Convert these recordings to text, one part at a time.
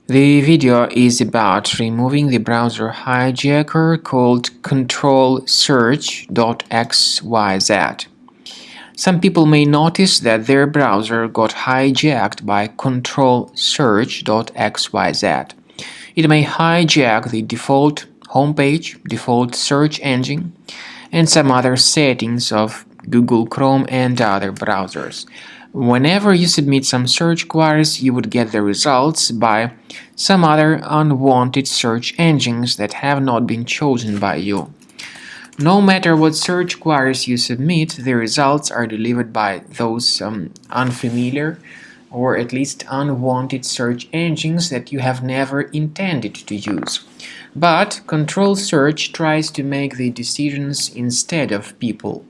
The video is about removing the browser hijacker called Control-search.xyz. Some people may notice that their browser got hijacked by Control-search.xyz. It may hijack the default homepage, default search engine, and some other settings of Google Chrome and other browsers. Whenever you submit some search queries, you would get the results by some other unwanted search engines that have not been chosen by you. No matter what search queries you submit, the results are delivered by those unfamiliar or at least unwanted search engines that you have never intended to use. But Control-search tries to make the decisions instead of people.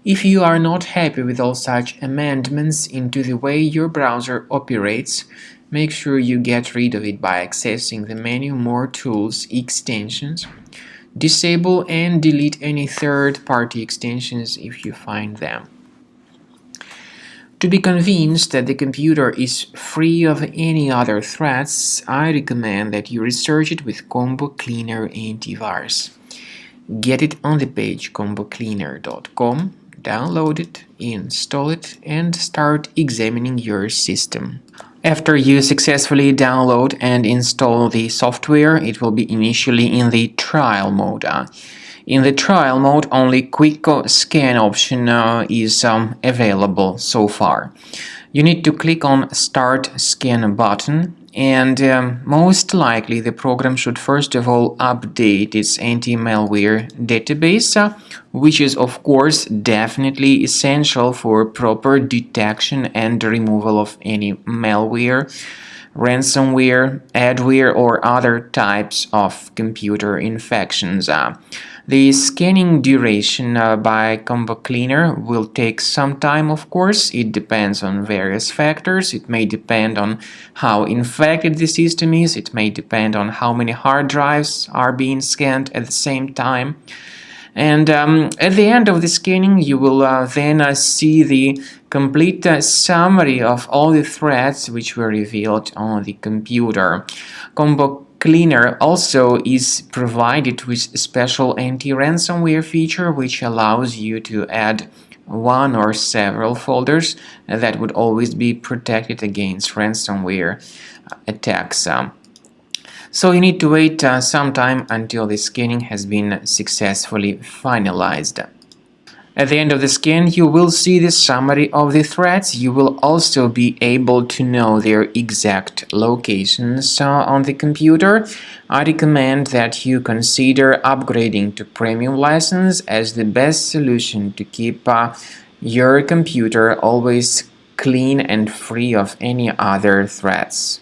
If you are not happy with all such amendments into the way your browser operates, make sure you get rid of it by accessing the menu More Tools, Extensions. Disable and delete any third-party extensions if you find them. To be convinced that the computer is free of any other threats, I recommend that you research it with Combo Cleaner Antivirus. Get it on the page combocleaner.com. Download it, install it, and start examining your system. After you successfully download and install the software, it will be initially in the trial mode. In the trial mode, only Quick Scan option is available so far. You need to click on Start Scan button, and most likely the program should first of all update its anti-malware database, which is of course definitely essential for proper detection and removal of any malware, ransomware, adware, or other types of computer infections. The scanning duration by Combo Cleaner will take some time, of course. It depends on various factors. It may depend on how infected the system is. It may depend on how many hard drives are being scanned at the same time. And at the end of the scanning, you will then see the complete summary of all the threats which were revealed on the computer. Combo Cleaner also is provided with a special anti-ransomware feature which allows you to add one or several folders that would always be protected against ransomware attacks. So you need to wait some time until the scanning has been successfully finalized. At the end of the scan, you will see the summary of the threats. You will also be able to know their exact locations on the computer. I recommend that you consider upgrading to premium license as the best solution to keep your computer always clean and free of any other threats.